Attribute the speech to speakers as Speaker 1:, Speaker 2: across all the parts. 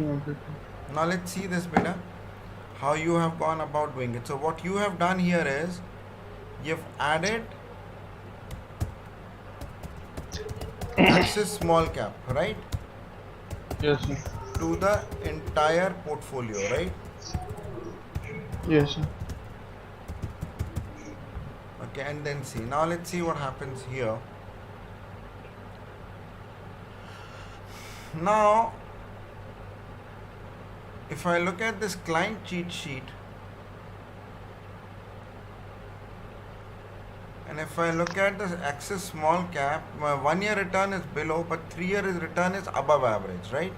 Speaker 1: Okay.
Speaker 2: Now let's see this beta, how you have gone about doing it. So what you have done here is you've added Axis small cap, right,
Speaker 1: Yes, sir.
Speaker 2: to the entire portfolio, right?
Speaker 1: Yes, sir.
Speaker 2: Okay, and then see. Now let's see what happens here. Now, if I look at this client cheat sheet, and if I look at the Axis small cap, my 1 year return is below, but 3 year return is above average, right?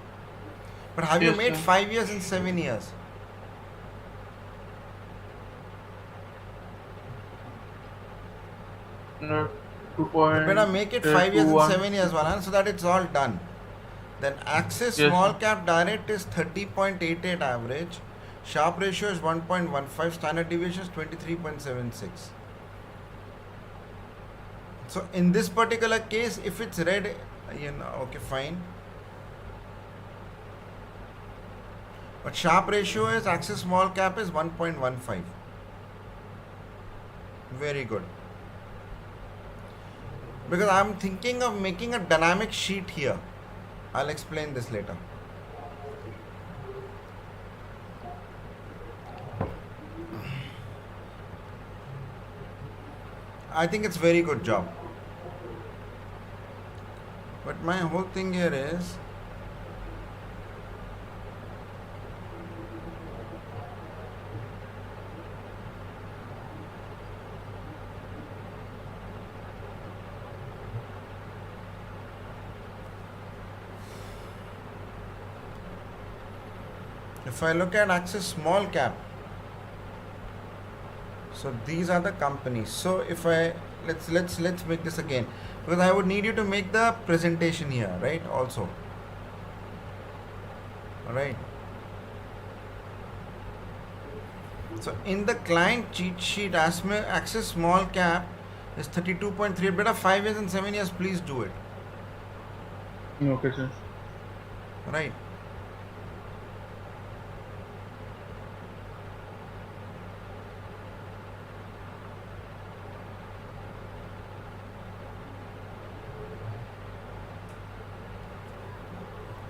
Speaker 2: But have you
Speaker 1: Yes,
Speaker 2: made
Speaker 1: sir.
Speaker 2: 5 years and 7 years?
Speaker 1: No,
Speaker 2: You better make it 5 years and
Speaker 1: 2.21.
Speaker 2: 7 years, Valan, so that it's all done. Then Axis
Speaker 1: Yes,
Speaker 2: small
Speaker 1: sir.
Speaker 2: cap direct is 30.88 average. Sharp ratio is 1.15. Standard deviation is 23.76. So in this particular case, if it's red, okay, fine. But sharp ratio is Axis small cap is 1.15. Very good. Because I'm thinking of making a dynamic sheet here. I'll explain this later. I think it's very good job. But my whole thing here is if I look at Axis small cap, so these are the companies. So if I let's make this again, because I would need you to make the presentation here, right? Also, all right. So in the client cheat sheet, Axis small cap is 32.3. Better 5 years and 7 years. Please do it,
Speaker 1: Okay, sir.
Speaker 2: right?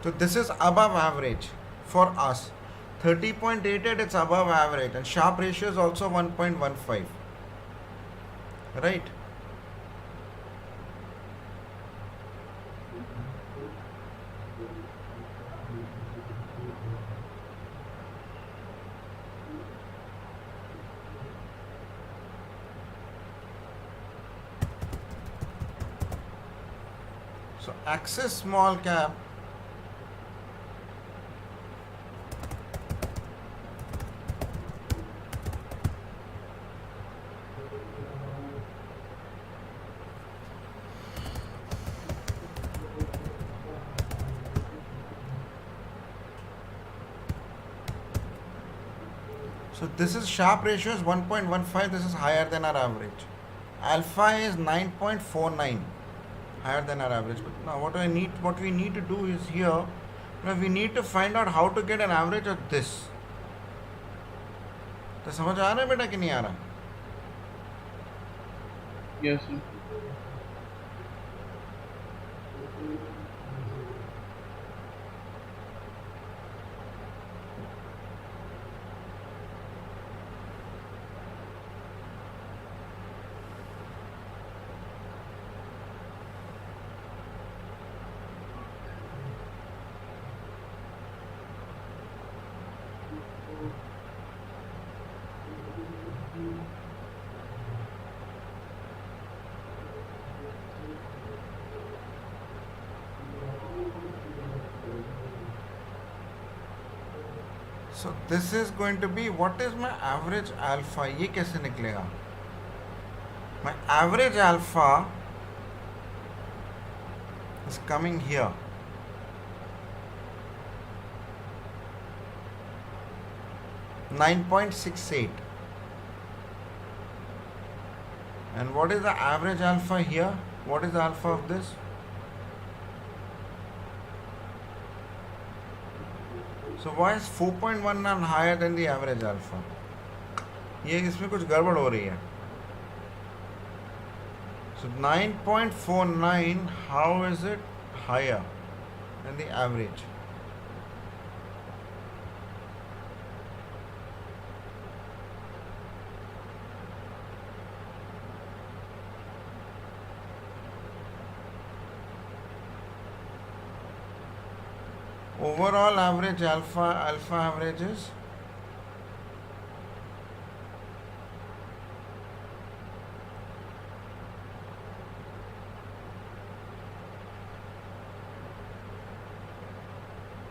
Speaker 2: So this is above average for us. 30.88, it's above average, and sharp ratio is also 1.15. Right? So Axis small cap So this is sharp ratio is 1.15. This is higher than our average. Alpha is 9.49, higher than our average. But now what we need to do is here, we need to find out how to get an average of this. तो समझ आ रहा है बेटा कि नहीं आ रहा?
Speaker 1: Yes, sir.
Speaker 2: So this is going to be, what is my average alpha? ये कैसे निकलेगा? My average alpha is coming here. .68. And what is the average alpha here? What is the alpha of this? So why is 4.19 higher than the average alpha? ये इसमें कुछ गड़बड़ हो रही है. So 9.49, how is it higher than the average? Overall average alpha averages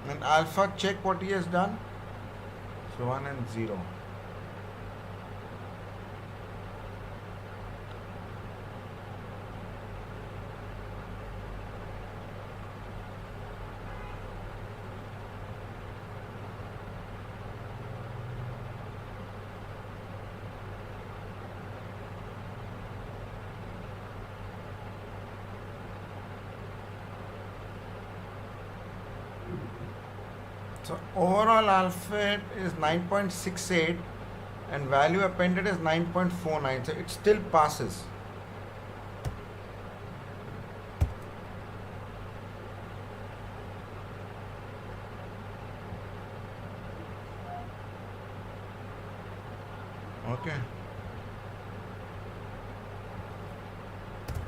Speaker 2: and alpha, check what he has done. So 1 and 0. So overall alpha is 9.68 and value appended is 9.49. So it still passes. Okay.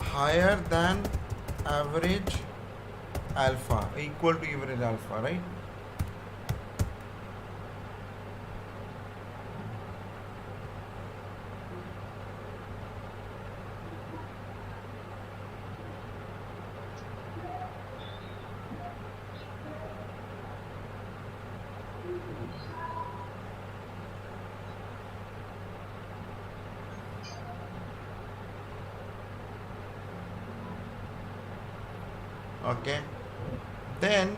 Speaker 2: Higher than average alpha, equal to average alpha, right? Okay, then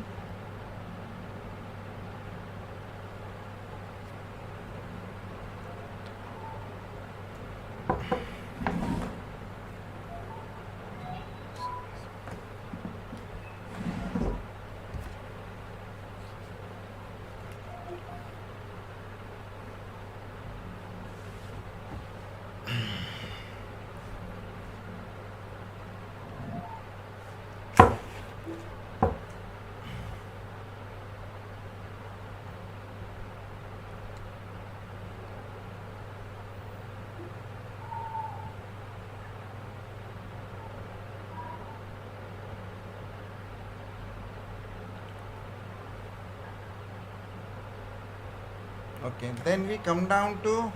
Speaker 2: okay, then we come down to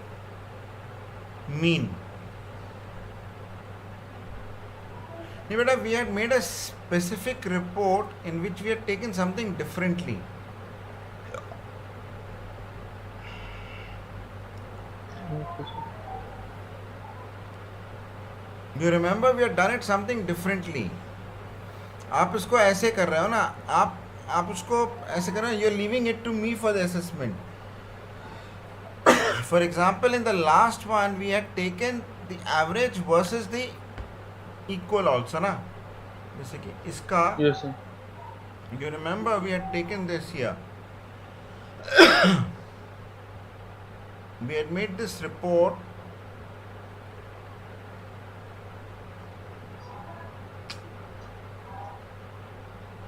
Speaker 2: mean. We had made a specific report in which we had taken something differently.
Speaker 1: Okay, sir.
Speaker 2: You remember we had done it something differently. आप इसको ऐसे कर रहे हो ना, आप उसको ऐसे कर रहे हो, you're leaving it to me for the assessment. For example, in the last one we had taken the average versus the equal also ना, जैसे कि इसका,
Speaker 1: Yes, sir.
Speaker 2: you remember we had taken this here. We had made this report.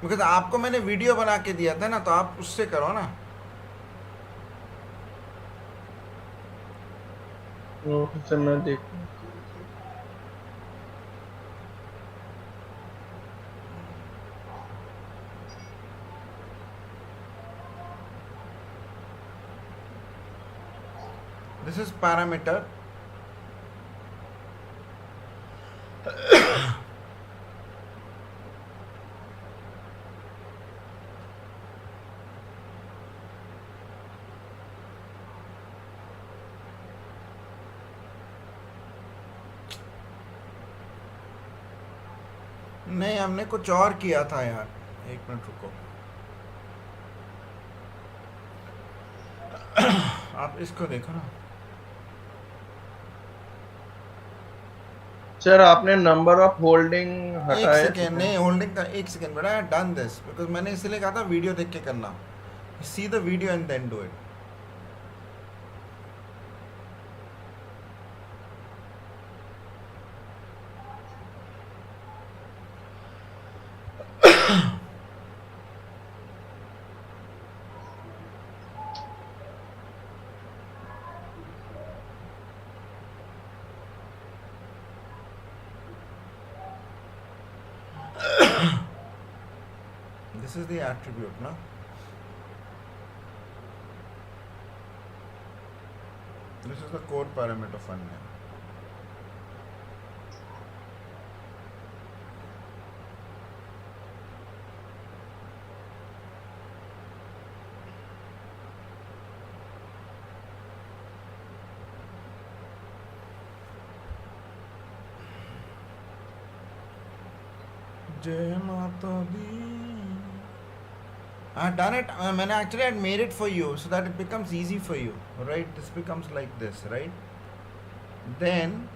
Speaker 2: Because आपको मैंने video बना के दिया था ना, तो आप उससे करो ना.
Speaker 1: ओके सर, मैं देख
Speaker 2: This is parameter. नहीं, हमने कुछ और किया था यार. एक मिनट रुको. आप इसको देखो ना.
Speaker 1: सर, आपने नंबर ऑफ होल्डिंग
Speaker 2: एक
Speaker 1: हटाया.
Speaker 2: सेकेंड, नहीं होल्डिंग का, एक सेकेंड बेटा. डन दिस बिकॉज मैंने इसलिए कहा था वीडियो देख के करना. See the video and then do it. This is the attribute, no? This is the core parameter fund name. Jai Mata Di. I had done it. I had made it for you so that it becomes easy for you, right? This becomes like this, right? Then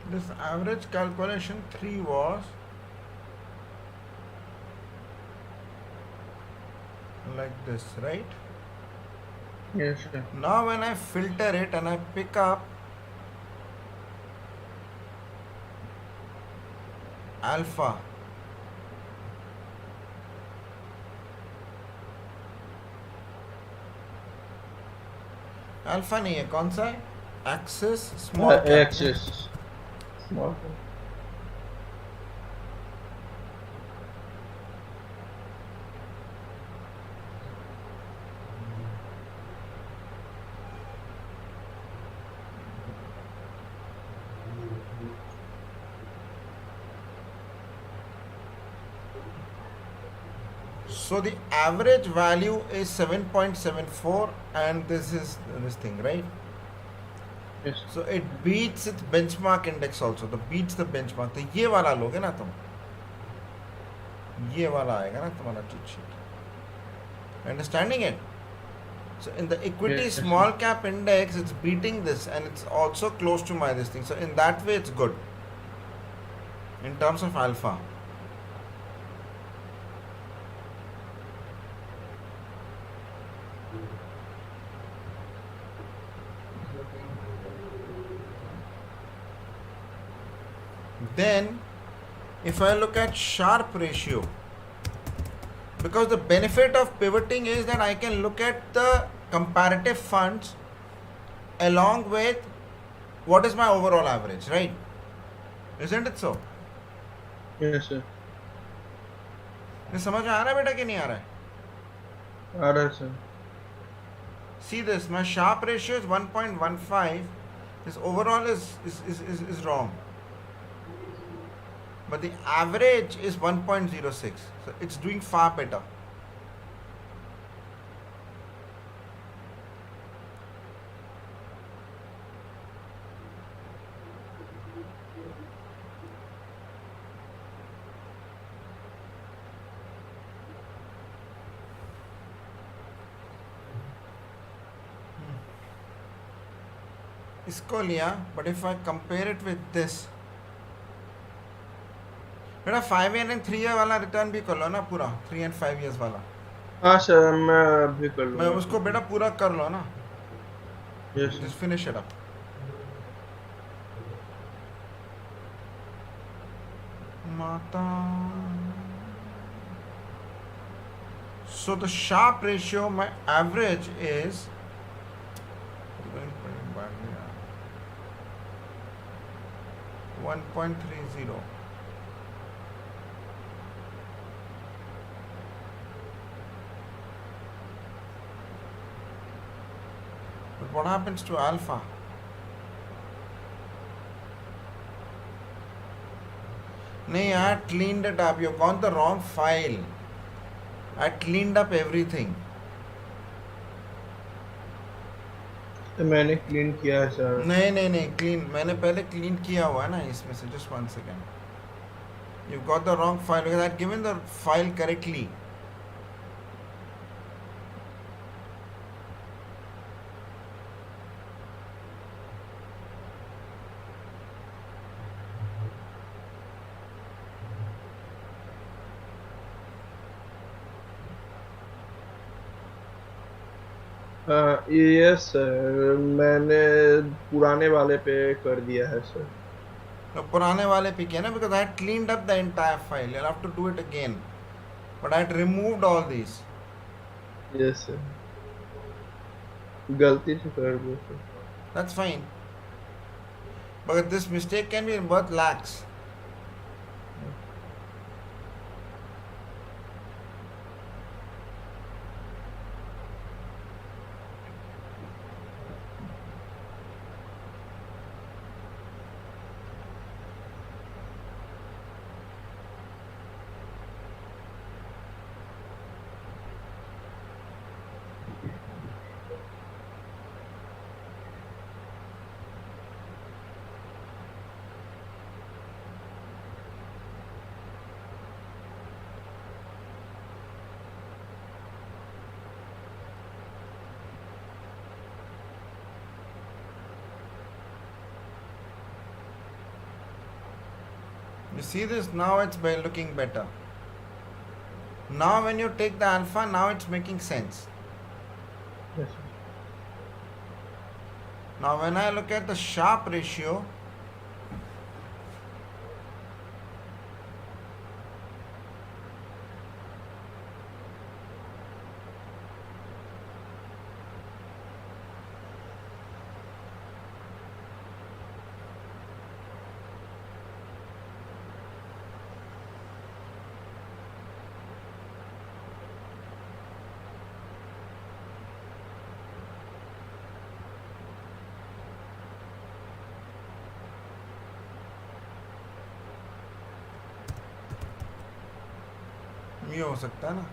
Speaker 2: this average calculation 3 was like this, right?
Speaker 1: Yes, sir.
Speaker 2: Now when I filter it and I pick up alpha, alpha नहीं है, कौन सा है? Axis small cap.
Speaker 1: Axis. Small.
Speaker 2: So the average value is 7.74 and this is this thing, right?
Speaker 1: Yes.
Speaker 2: So it beats its benchmark index also. The beats the benchmark. तो ये वाला लोगे ना तुम, ये वाला आएगा ना तुम्हारा cheat sheet. Understanding it? So in the equity
Speaker 1: Yes, yes,
Speaker 2: small cap index, it's beating this and it's also close to my this thing. So in that way, it's good in terms of alpha. Then, if I look at Sharpe ratio, because the benefit of pivoting is that I can look at the comparative funds along with what is my overall average, right? Isn't it so?
Speaker 1: Yes, sir.
Speaker 2: ये समझ में आ रहा है बेटा कि नहीं आ रहा है?
Speaker 1: Alright, sir.
Speaker 2: See this, my Sharpe ratio is 1.15. This overall is wrong. But the average is 1.06. So it's doing far better. इसको लिया, but if I compare it with this, बेटा 5 year and 3 year वाला return भी कर लो ना पूरा, 3 and 5 years वाला.
Speaker 1: हाँ सर, मैं अभी कर
Speaker 2: मैं
Speaker 1: लूँगा.
Speaker 2: उसको बेटा पूरा कर लो ना.
Speaker 1: Yes, sir.
Speaker 2: Just finish it up. माता. So the Sharpe ratio, my average is 1.30. But what happens to alpha? नहीं, I had cleaned it up. You've gone the wrong file. I cleaned up everything.
Speaker 1: तो मैंने clean किया है sir.
Speaker 2: नहीं नहीं नहीं, clean मैंने पहले क्लीन किया हुआ है ना इसमें से. Just one second. You got the wrong file because I given the file correctly.
Speaker 1: Yes sir, मैंने पुराने वाले पे कर दिया है सर.
Speaker 2: तो पुराने वाले पे किया ना because I cleaned up the entire file. You have to do it again. But I removed all this.
Speaker 1: Yes sir, गलती से कर दिया sir.
Speaker 2: That's fine. But this mistake can be worth lakhs. You see this? Now it's looking better. Now when you take the alpha, now it's making sense.
Speaker 1: Yes sir.
Speaker 2: Now when I look at the Sharpe ratio, ये हो सकता है ना.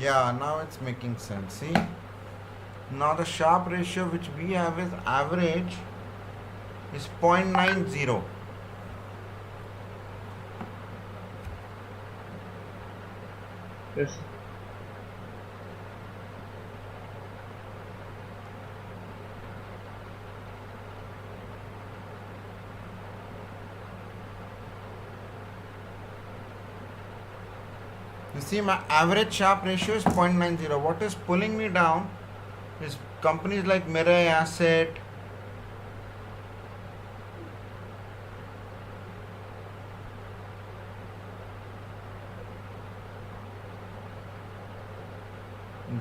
Speaker 2: Yeah, now it's making sense. See? Now the Sharpe ratio which we have is average is 0.90.
Speaker 1: Yes sir.
Speaker 2: You see, my average Sharpe ratio is 0.90. What is pulling me down is companies like Mirai Asset,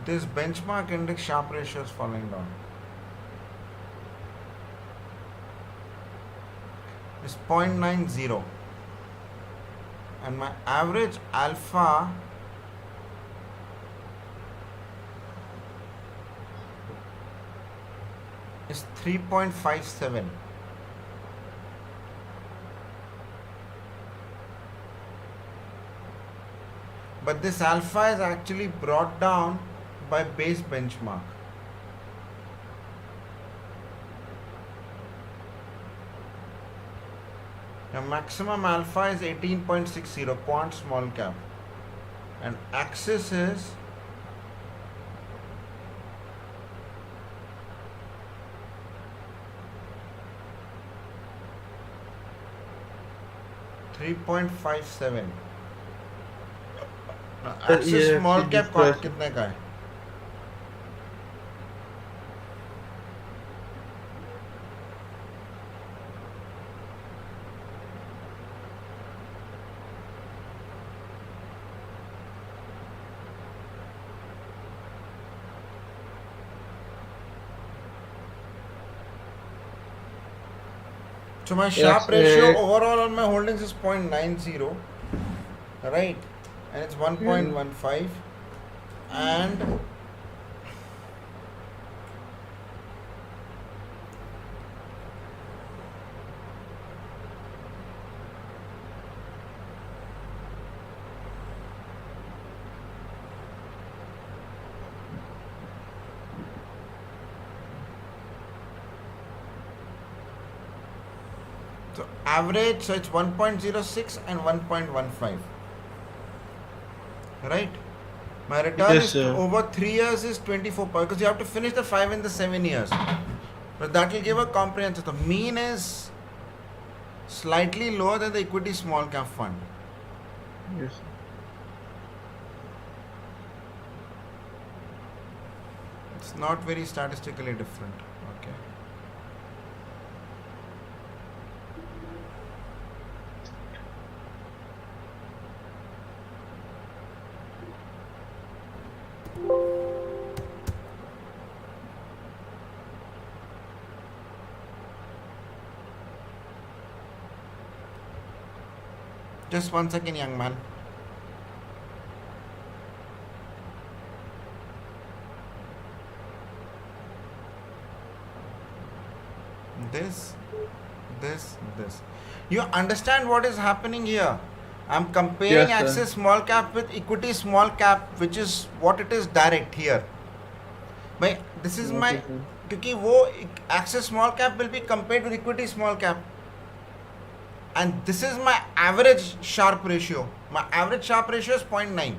Speaker 2: this benchmark index Sharpe ratio is falling down. It's 0.90. And my average alpha is 3.57. But this alpha is actually brought down by base benchmark. Now maximum alpha is 18.60 quant small cap, and axis is 3.57. Axis
Speaker 1: ये
Speaker 2: small cap
Speaker 1: discuss
Speaker 2: कितने का है? So my Sharpe
Speaker 1: Yes.
Speaker 2: ratio overall on my holdings is 0.90, right? And it's
Speaker 1: Mm,
Speaker 2: 1.15. And so average, so it's 1.06 and 1.15, right? My return
Speaker 1: yes,
Speaker 2: is
Speaker 1: sir.
Speaker 2: over 3 years is 24 because you have to finish the 5 in the 7 years. But that will give a comprehensive. The mean is slightly lower than the equity small cap fund.
Speaker 1: Yes, sir.
Speaker 2: It's not very statistically different. Okay. Just 1 second, young man. This, this. You understand what is happening here? I'm comparing
Speaker 1: Yes, sir.
Speaker 2: Axis small cap with equity small cap, which is what it is direct here. My this is my
Speaker 1: Okay, sir.
Speaker 2: क्योंकि वो Axis small cap will be compared with equity small cap, and this is my average Sharpe ratio. My average Sharpe ratio is 0.9.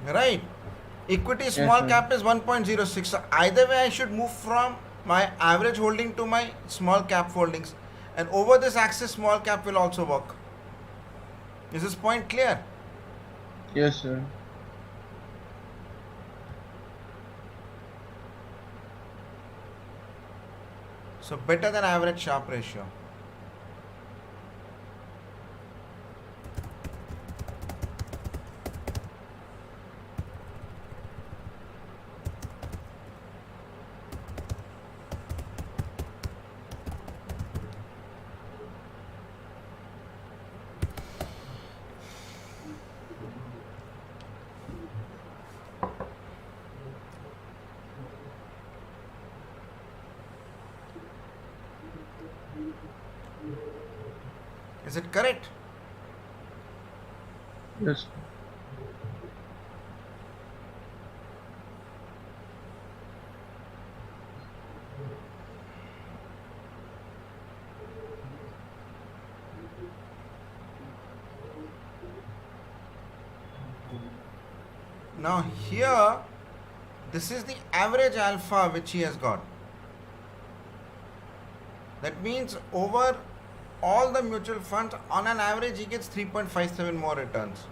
Speaker 2: Right? Equity
Speaker 1: Yes,
Speaker 2: small
Speaker 1: sir.
Speaker 2: cap is 1.06. So either way, I should move from my average holding to my small cap holdings, and over this axis, small cap will also work. Is this point clear?
Speaker 1: Yes, sir.
Speaker 2: So better than average Sharpe ratio. Is it correct?
Speaker 1: Yes.
Speaker 2: Now here, this is the average alpha which he has got. That means over all the mutual funds, on an average, he gets 3.57 more returns.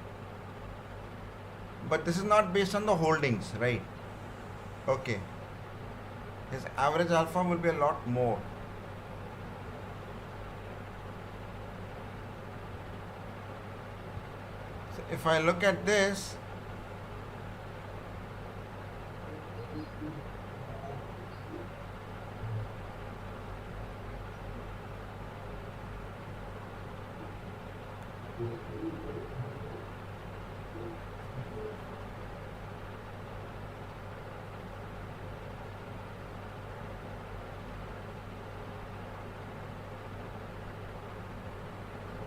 Speaker 2: But this is not based on the holdings, right? Okay. His average alpha will be a lot more. So if I look at this,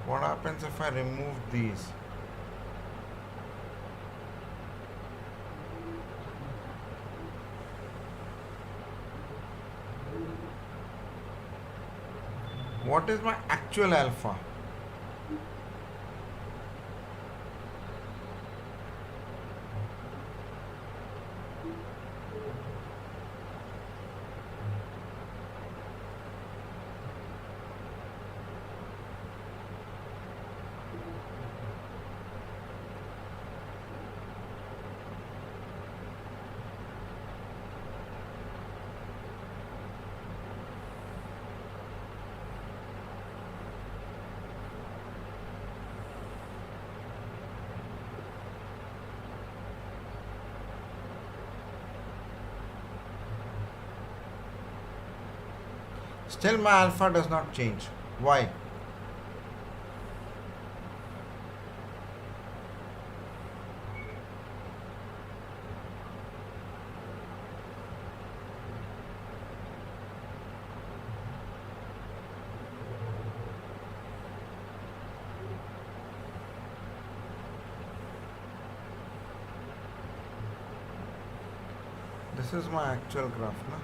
Speaker 2: what happens if I remove these? What is my actual alpha? Still my alpha does not change. Why? This is my actual graph. Na?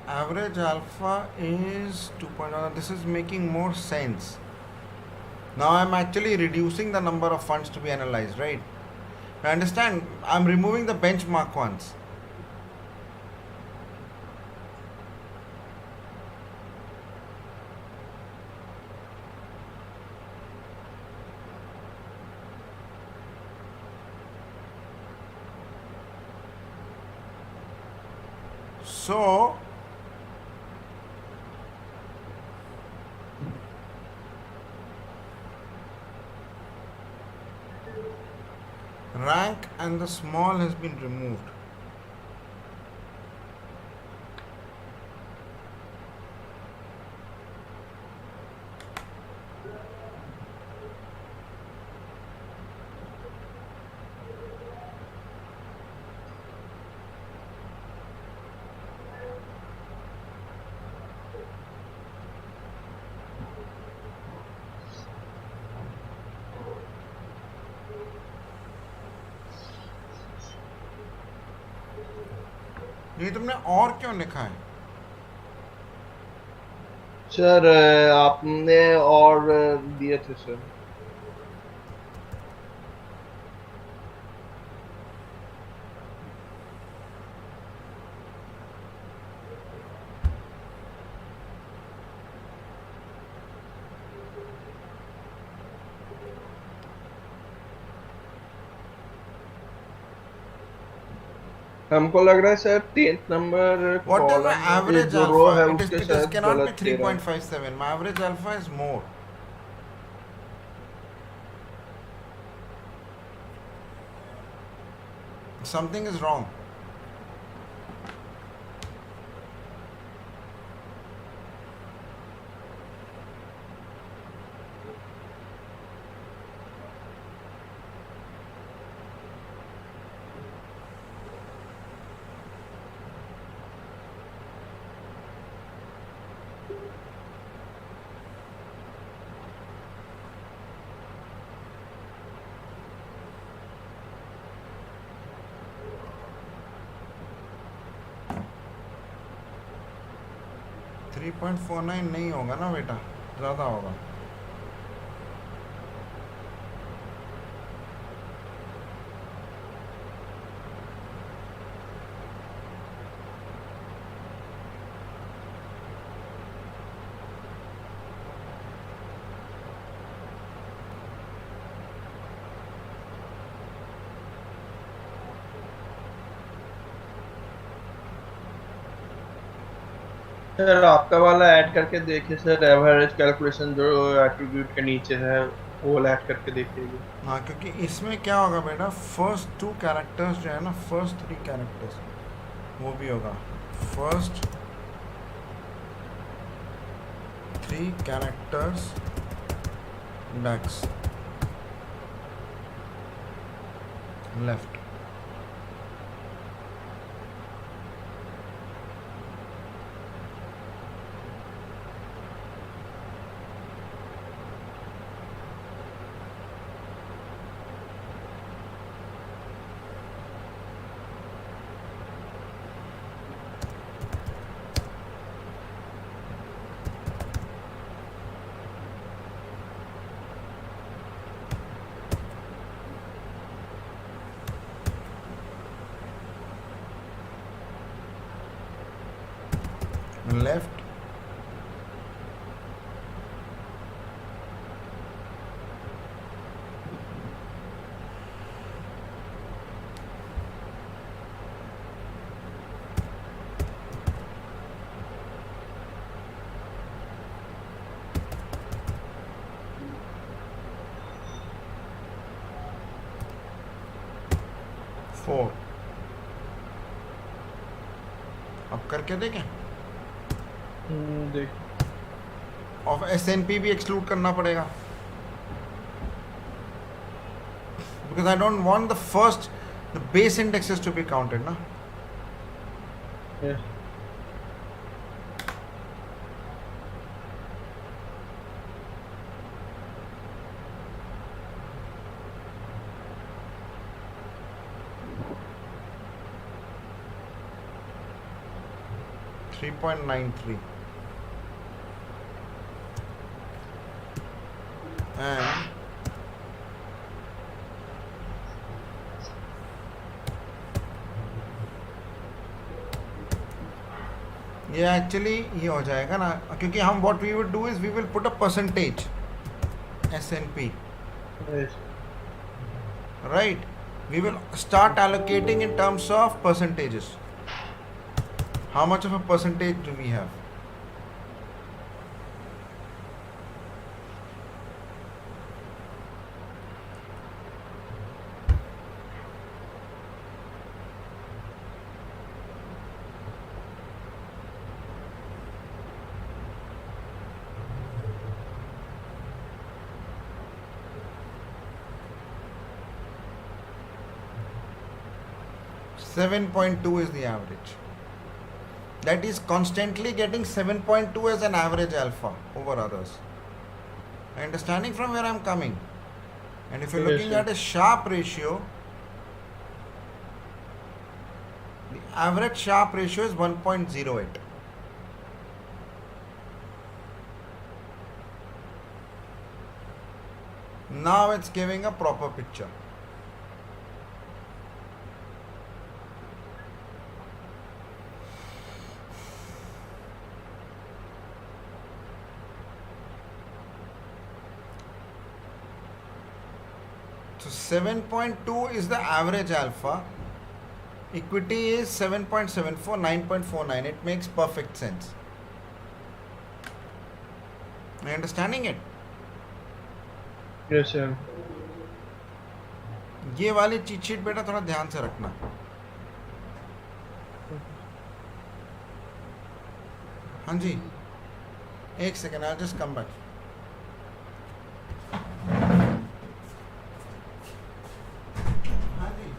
Speaker 2: Average alpha is 2.1. This is making more sense. Now I'm actually reducing the number of funds to be analyzed, right? I understand. I'm removing the benchmark ones. So rank and the small has been removed. ये तुमने और क्यों लिखा है?
Speaker 1: Sir आपने और दिए थे सर। हमको लग रहा है sir 10th number
Speaker 2: What is my
Speaker 1: column
Speaker 2: average
Speaker 1: जो रो है
Speaker 2: alpha?
Speaker 1: उसके
Speaker 2: It
Speaker 1: साथ
Speaker 2: cannot be
Speaker 1: गलत दे रहा है।
Speaker 2: 3.57. My average alpha is more. Something is wrong. Three 3.49 नहीं होगा ना बेटा, ज़्यादा होगा।
Speaker 1: सर आपका वाला ऐड करके देखिए सर, एवरेज कैलकुलेशन जो एट्रीब्यूट के नीचे है वो ऐड करके देखिएगा।
Speaker 2: हाँ, क्योंकि इसमें क्या होगा बेटा, फर्स्ट 2 कैरेक्टर्स जो है ना, फर्स्ट 3 कैरेक्टर्स वो भी होगा। फर्स्ट 3 कैरेक्टर्स डेक्स लेफ्ट। Left four. अब करके देखें।
Speaker 1: देख।
Speaker 2: और S&P भी एक्सक्लूड करना पड़ेगा, because I don't want the base indexes to be counted, ना.
Speaker 1: यस।
Speaker 2: 3.93 and ये एक्चुअली ये हो जाएगा ना, क्योंकि हम what we would do is we will put a percentage S&P,
Speaker 1: yes.
Speaker 2: right? We will start allocating in terms of percentages. How much of a percentage do we have? Seven 7.2 is the average. That is constantly getting 7.2 as an average alpha over others. Understanding from where I'm coming? And if you're
Speaker 1: yes
Speaker 2: looking
Speaker 1: sir.
Speaker 2: at a Sharpe ratio, the average Sharpe ratio is 1.08. Now it's giving a proper picture. So 7.2 is the average alpha. Equity is 7.74, 9.49. It makes perfect sense. Are you understanding it?
Speaker 1: Yes sir.
Speaker 2: ये वाली cheat sheet बेटा थोड़ा ध्यान से रखना. हाँ जी, एक second, I just come back. हाँ जी.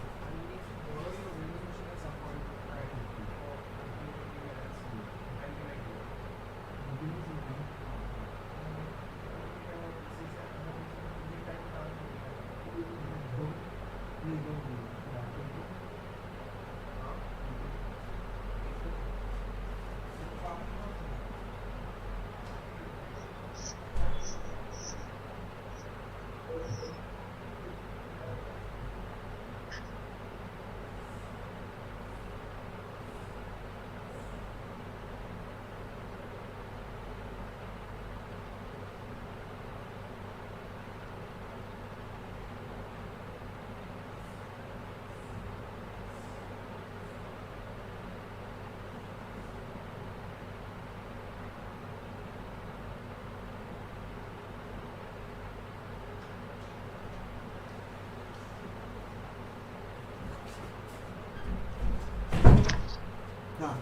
Speaker 2: हाँ.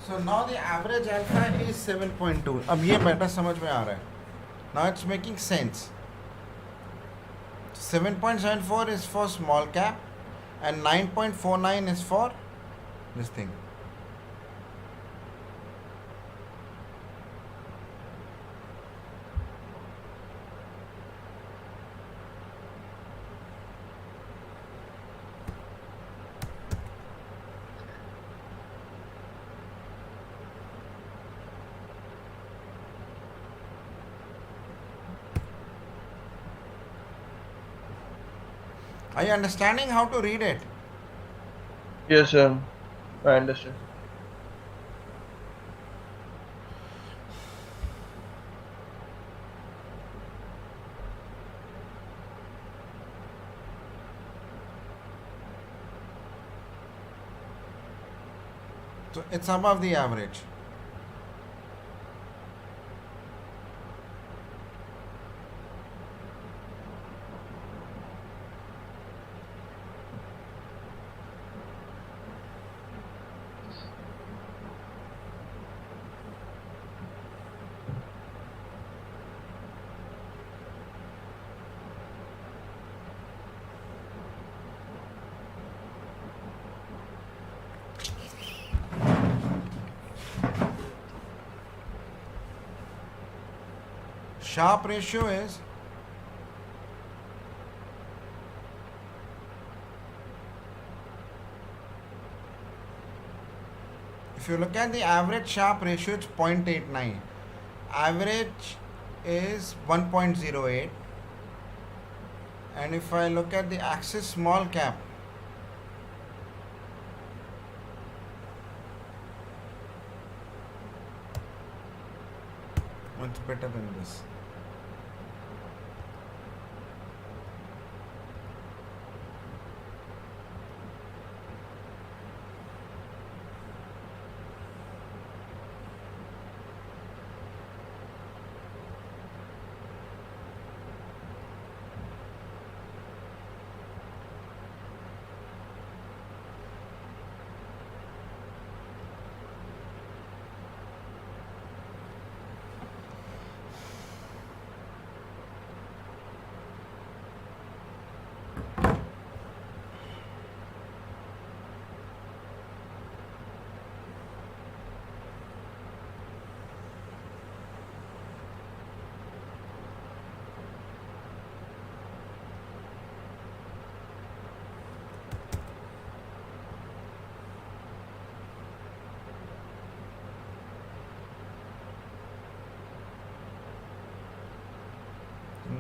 Speaker 2: So now the average alpha is 7.2. अब ये बेटा समझ में आ रहा है. Now it's making sense. 7.74 is for small cap and 9.49 is for this thing. Are you understanding how to read it?
Speaker 1: Yes sir, I understand.
Speaker 2: So it's above the average. Sharp ratio is, if you look at the average Sharp ratio, it's 0.89. Average is 1.08. And if I look at the Axis small cap, it's better than this.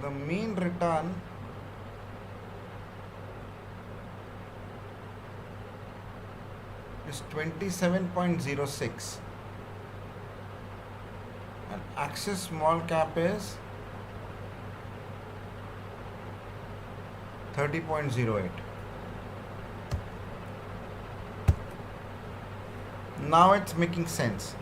Speaker 2: The mean return is 27.06 and Axis small cap is 30.08. Now it's making sense.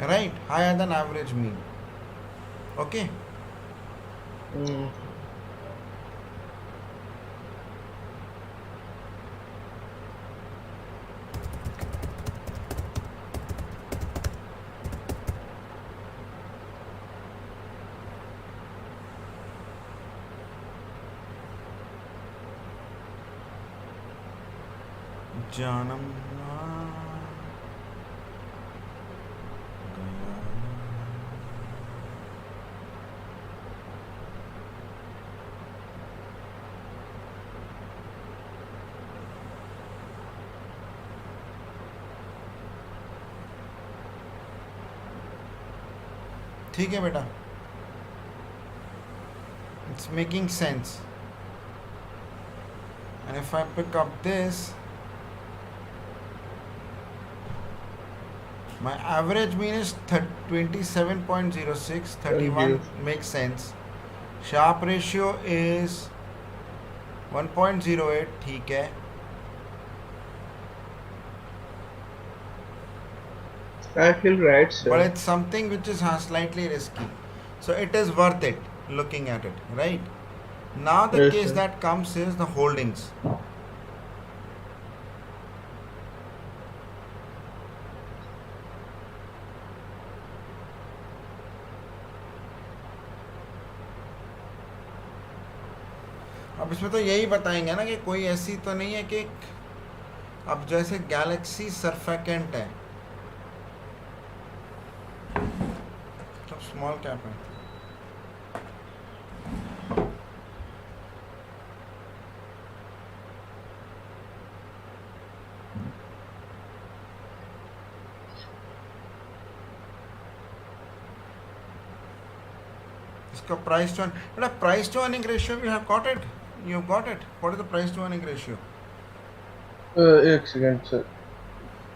Speaker 2: Right, higher than average mean. Okay.
Speaker 1: हम्म,
Speaker 2: जानम ना गया। ठीक है बेटा, it's making sense. And if I pick up this, my average mean is 27.06, 31 makes sense. Sharp ratio is 1.08, ठीक है.
Speaker 1: I feel right, sir.
Speaker 2: But it's something which is slightly risky. So it is worth it looking at it, right? Now the
Speaker 1: Yes,
Speaker 2: case
Speaker 1: sir.
Speaker 2: that comes is the holdings. अब इसमें तो यही बताएंगे ना कि कोई ऐसी तो नहीं है कि अब जैसे गैलेक्सी सरफेकेंट है, सब स्मॉल कैप है. इसका price to beta price to earning ratio we have got it. You got it. What is the price to earning ratio?
Speaker 1: एक सेकंड सर.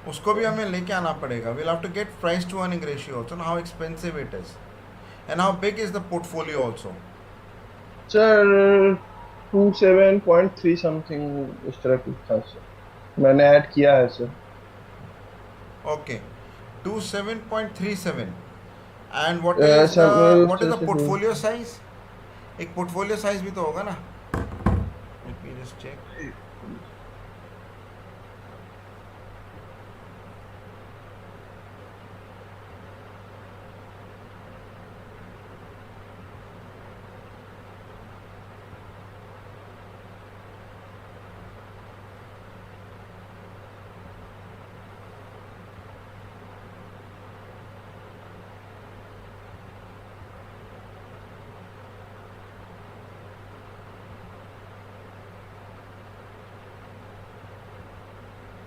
Speaker 2: उसको भी हमें लेके आना पड़ेगा. We'll have to get price to earning ratio also, how expensive it is and how big is the portfolio also.
Speaker 1: Sir 27.3 something इस तरह कुछ था सर, मैंने ऐड किया है sir.
Speaker 2: Okay, 27.37. And what is the
Speaker 1: उस
Speaker 2: what is
Speaker 1: तरह
Speaker 2: the
Speaker 1: से नहीं।
Speaker 2: portfolio size? एक portfolio size भी तो होगा ना? Let me just check.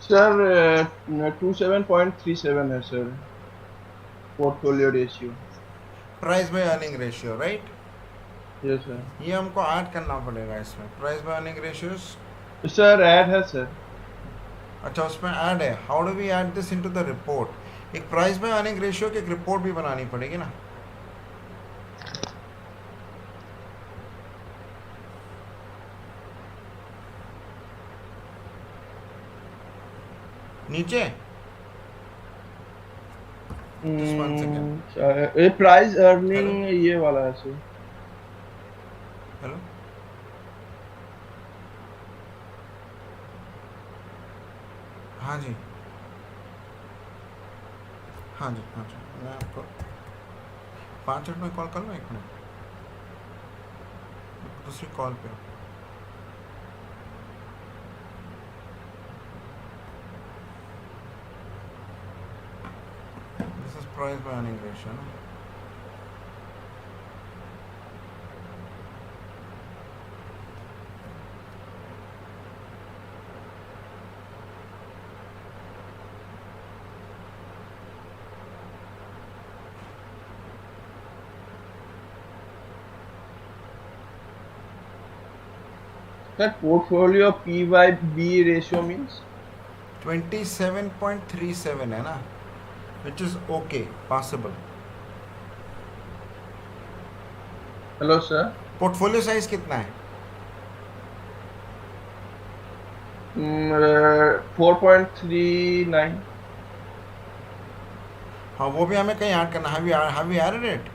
Speaker 1: Sir 27.37 है sir, portfolio ratio.
Speaker 2: Price by earning ratio, right?
Speaker 1: Yes sir.
Speaker 2: ये हमको ऐड करना पड़ेगा इसमें, price by earning ratios.
Speaker 1: Sir add है सर।
Speaker 2: अच्छा, उसमें ऐड है। How do we add this into the report? एक प्राइस बाय अर्निंग रेशियो की एक रिपोर्ट भी बनानी पड़ेगी ना। नीचे जस्ट वन सेकेंड।
Speaker 1: ये प्राइस
Speaker 2: हेलो
Speaker 1: अर्निंग ये वाला है सर।
Speaker 2: हेलो, हाँ जी, हाँ जी, हाँ जी, मैं आपको 5 मिनट में कॉल कर लूँ, 1 मिनट, दूसरी कॉल पे हूँ। This is price by earning ratio ना।
Speaker 1: Sir portfolio P/B ratio means
Speaker 2: 27.37 है ना, which is okay, possible.
Speaker 1: Hello sir.
Speaker 2: Portfolio size कितना है?
Speaker 1: 4.39।
Speaker 2: हाँ, वो भी हमें कहीं ऐड करना है। Have we added it?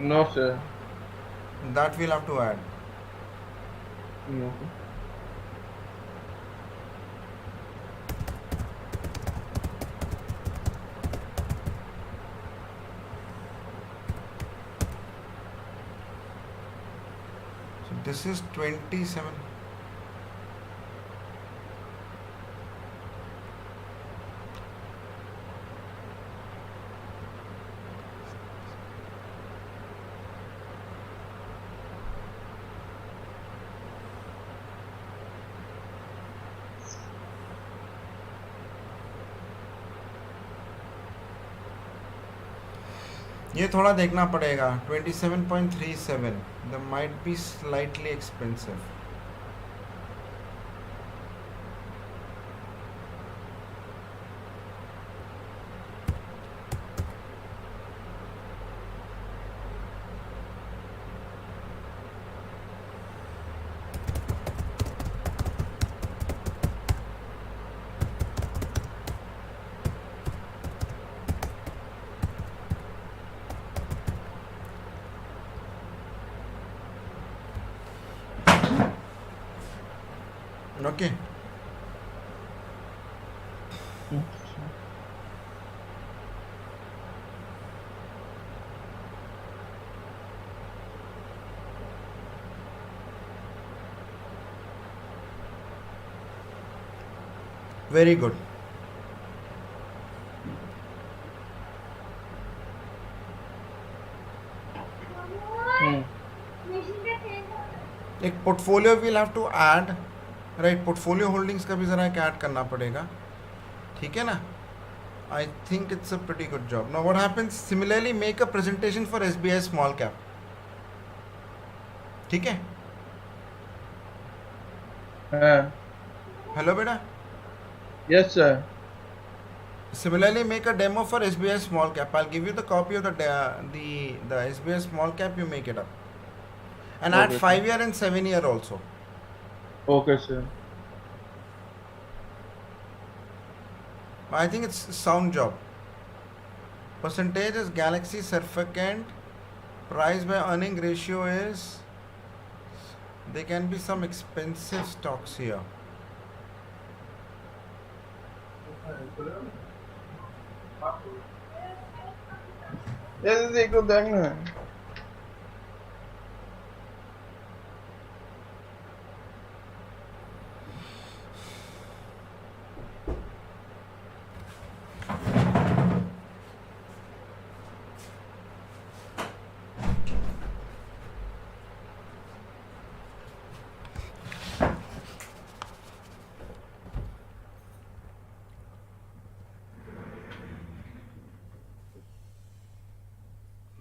Speaker 1: No sir.
Speaker 2: That will have to add.
Speaker 1: No.
Speaker 2: So this is 27. ये थोड़ा देखना पड़ेगा। 27.37, the might be slightly expensive. Okay, very good. एक portfolio will have to add, right? Portfolio holdings का भी ज़रा एक add करना पड़ेगा, ठीक है ना? I think it's a pretty good job. Now what happens, similarly make a presentation for SBI small cap, ठीक है?
Speaker 1: हाँ।
Speaker 2: हेलो बेटा,
Speaker 1: yes sir.
Speaker 2: similarly make a demo for SBI small cap. I'll give you the copy of the SBI small cap, you make it up. and add
Speaker 1: Okay, sir.
Speaker 2: 5 year and 7 year also.
Speaker 1: Okay, sir.
Speaker 2: I think it's a sound job. Percentage is Galaxy Surfactant. Price by earning ratio is, there can be some expensive stocks here.
Speaker 1: ये देखो देखना है.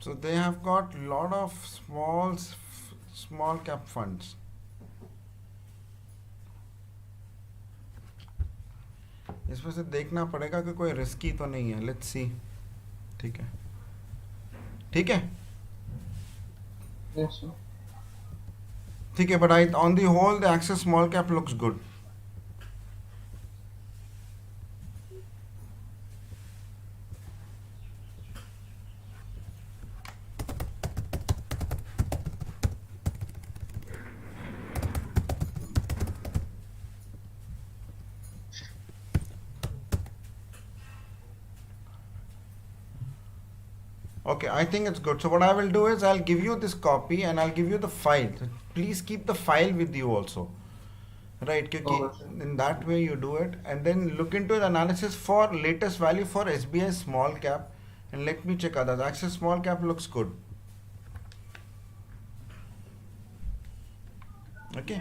Speaker 2: So they have got lot of small cap funds. इसमें से देखना पड़ेगा कि कोई रिस्की तो नहीं है. Let's see. ठीक है, ठीक है,
Speaker 1: Yes, sir.
Speaker 2: ठीक है. But I on the whole the Axis small cap looks good. Okay, I think it's good. So what I will do is I'll give you this copy and I'll give you the file. So please keep the file with you also. Right,
Speaker 1: Okay, sir.
Speaker 2: in that way you do it and then look into the analysis for latest value for SBI small cap and let me check others. Axis small cap looks good. Okay.